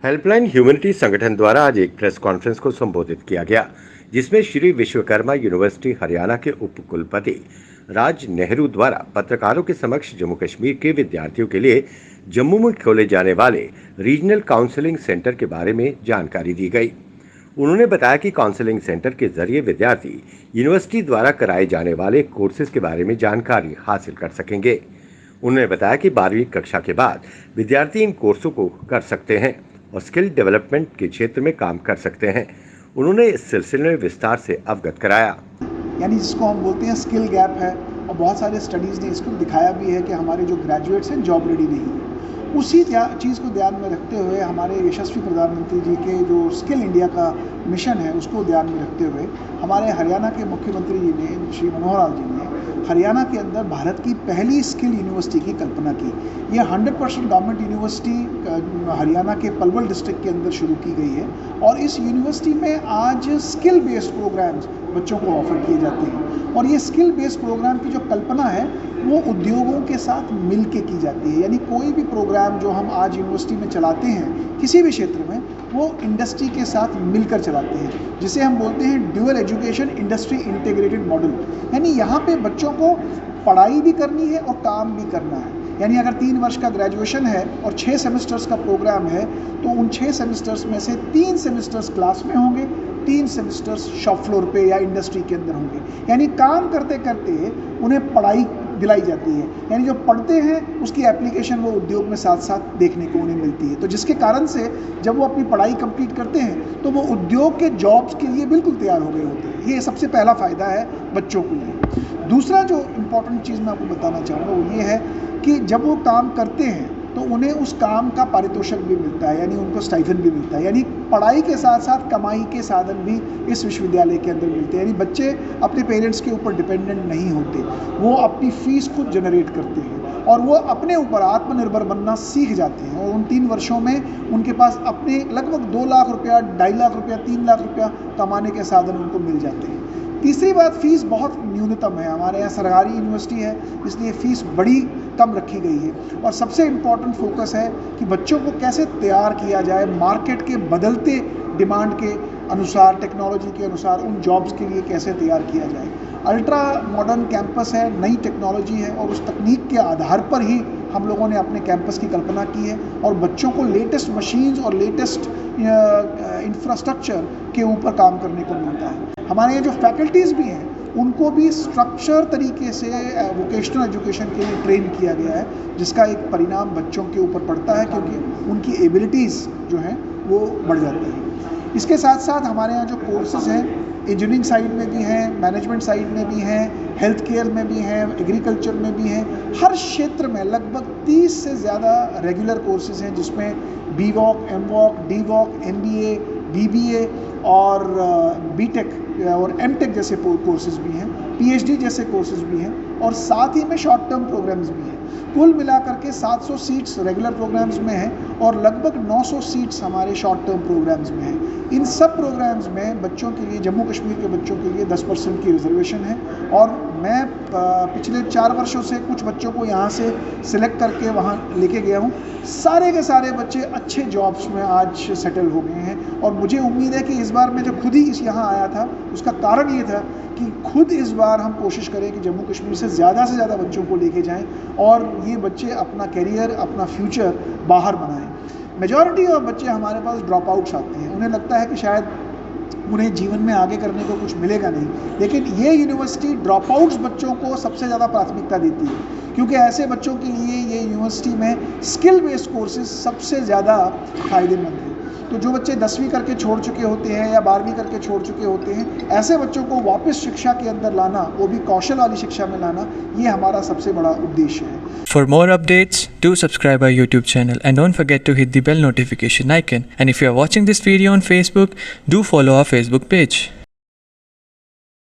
Helpline humanity संगठन द्वारा आज एक प्रेस कॉन्फ्रेंस को संबोधित किया गया, जिसमें श्री विश्वकर्मा यूनिवर्सिटी हरियाणा के उप कुलपति राज नेहरू द्वारा पत्रकारों के समक्ष जम्मू कश्मीर के विद्यार्थियों के लिए जम्मू में खोले जाने वाले रीजनल काउंसलिंग सेंटर के बारे में जानकारी दी गई। उन्होंने बताया कि काउंसलिंग सेंटर के जरिए विद्यार्थी यूनिवर्सिटी द्वारा कराए जाने वाले कोर्सेज के बारे में जानकारी हासिल कर सकेंगे। उन्होंने बताया कि 12वीं कक्षा के बाद विद्यार्थी इन कोर्सों को कर सकते हैं और स्किल डेवलपमेंट के क्षेत्र में काम कर सकते हैं। उन्होंने इस सिलसिले में विस्तार से अवगत कराया। यानी जिसको हम बोलते हैं स्किल गैप है, और बहुत सारे स्टडीज़ ने इसको दिखाया भी है कि हमारे जो ग्रेजुएट्स हैं जॉब रेडी नहीं है। उसी चीज़ को ध्यान में रखते हुए हमारे यशस्वी प्रधानमंत्री जी के जो स्किल इंडिया का मिशन है उसको ध्यान में रखते हुए हमारे हरियाणा के मुख्यमंत्री जी ने, श्री मनोहर लाल जी ने, हरियाणा के अंदर भारत की पहली स्किल यूनिवर्सिटी की कल्पना की। ये 100% गवर्नमेंट यूनिवर्सिटी हरियाणा के पलवल डिस्ट्रिक्ट के अंदर शुरू की गई है, और इस यूनिवर्सिटी में आज स्किल बेस्ड प्रोग्राम्स बच्चों को ऑफर किए जाते हैं। और ये स्किल बेस्ड प्रोग्राम की जो कल्पना है वो उद्योगों के साथ मिल के की जाती है। यानी कोई भी प्रोग्राम जो हम आज यूनिवर्सिटी में चलाते हैं किसी भी क्षेत्र में, वो इंडस्ट्री के साथ मिलकर चलाते हैं, जिसे हम बोलते हैं dual education industry integrated model. यानी यहाँ पे बच्चों को पढ़ाई भी करनी है और काम भी करना है। यानी अगर 3 वर्ष का ग्रेजुएशन है और 6 सेमेस्टर्स का प्रोग्राम है, तो उन 6 सेमेस्टर्स में से 3 सेमेस्टर्स क्लास में होंगे, 3 सेमेस्टर्स शॉप फ्लोर पे या इंडस्ट्री के अंदर होंगे। यानी काम करते करते उन्हें पढ़ाई दिलाई जाती है। यानी जो पढ़ते हैं उसकी एप्लीकेशन वो उद्योग में साथ साथ देखने को उन्हें मिलती है। तो जिसके कारण से जब वो अपनी पढ़ाई कंप्लीट करते हैं तो वो उद्योग के जॉब्स के लिए बिल्कुल तैयार हो गए होते हैं। ये सबसे पहला फ़ायदा है बच्चों के लिए। दूसरा जो इम्पोर्टेंट चीज़ मैं आपको बताना चाहूँगा वो ये है कि जब वो काम करते हैं तो उन्हें उस काम का पारितोषिक भी मिलता है, यानी उनको स्टाइफन भी मिलता है। यानी पढ़ाई के साथ साथ कमाई के साधन भी इस विश्वविद्यालय के अंदर मिलते हैं। यानी बच्चे अपने पेरेंट्स के ऊपर डिपेंडेंट नहीं होते, वो अपनी फीस खुद जनरेट करते हैं और वो अपने ऊपर आत्मनिर्भर बनना सीख जाते हैं। और उन 3 वर्षों में उनके पास अपने लगभग 2 लाख रुपया, 2.5 लाख रुपया, 3 लाख रुपया कमाने के साधन उनको मिल जाते हैं। तीसरी बात, फ़ीस बहुत न्यूनतम है। हमारे यहाँ सरकारी यूनिवर्सिटी है, इसलिए फ़ीस बड़ी कम रखी गई है। और सबसे इम्पॉर्टेंट फोकस है कि बच्चों को कैसे तैयार किया जाए मार्केट के बदलते डिमांड के अनुसार, टेक्नोलॉजी के अनुसार उन जॉब्स के लिए कैसे तैयार किया जाए। अल्ट्रा मॉडर्न कैंपस है, नई टेक्नोलॉजी है, और उस तकनीक के आधार पर ही हम लोगों ने अपने कैंपस की कल्पना की है और बच्चों को लेटेस्ट मशीन्स और लेटेस्ट इंफ्रास्ट्रक्चर के ऊपर काम करने को मिलता है। हमारे यहाँ जो फैकल्टीज़ भी हैं उनको भी स्ट्रक्चर तरीके से वोकेशनल एजुकेशन के लिए ट्रेन किया गया है, जिसका एक परिणाम बच्चों के ऊपर पड़ता है क्योंकि उनकी एबिलिटीज़ जो हैं वो बढ़ जाती हैं। इसके साथ साथ हमारे यहाँ जो कोर्सेज़ हैं इंजीनियरिंग साइड में भी हैं, मैनेजमेंट साइड में भी हैं, हेल्थ केयर में भी हैं, एग्रीकल्चर में भी हैं। हर क्षेत्र में लगभग 30 से ज़्यादा रेगुलर कोर्सेज़ हैं, जिसमें BVOC, MVOC, DVOC, MBA, BBA और BTech और MTech जैसे कोर्सेज़ भी हैं, PhD जैसे कोर्सेज़ भी हैं, और साथ ही में शॉर्ट टर्म प्रोग्राम्स भी हैं। कुल मिलाकर के 700 सीट्स रेगुलर प्रोग्राम्स में हैं और लगभग 900 सीट्स हमारे शॉर्ट टर्म प्रोग्राम्स में हैं। इन सब प्रोग्राम्स में बच्चों के लिए, जम्मू कश्मीर के बच्चों के लिए 10% की रिजर्वेशन है। और मैं पिछले 4 वर्षों से कुछ बच्चों को यहाँ से सिलेक्ट करके वहाँ लेके गया हूँ। सारे के सारे बच्चे अच्छे जॉब्स में आज सेटल हो गए हैं, और मुझे उम्मीद है कि इस बार मैं जब खुद ही यहाँ आया था उसका कारण ये था कि खुद इस बार हम कोशिश करें कि जम्मू कश्मीर से ज़्यादा बच्चों को लेके जाएं और ये बच्चे अपना करियर, अपना फ्यूचर बाहर बनाएं। मेजॉरिटी ऑफ बच्चे हमारे पास ड्रॉप आउट्स आते हैं, उन्हें लगता है कि शायद उन्हें जीवन में आगे करने को कुछ मिलेगा नहीं, लेकिन ये यूनिवर्सिटी ड्रॉप आउट्स बच्चों को सबसे ज़्यादा प्राथमिकता देती है, क्योंकि ऐसे बच्चों के लिए ये यूनिवर्सिटी में स्किल बेस्ड कोर्सेज सबसे ज़्यादा फ़ायदेमंद है। तो जो बच्चे 10वीं करके छोड़ चुके होते हैं या 12वीं करके छोड़ चुके होते हैं, ऐसे बच्चों को वापस शिक्षा के अंदर लाना, वो भी कौशल वाली शिक्षा में लाना, ये हमारा सबसे बड़ा उद्देश्य है। For more updates, do subscribe our YouTube channel and don't forget to hit the bell notification icon. And if you are watching this video on Facebook, do follow our Facebook page.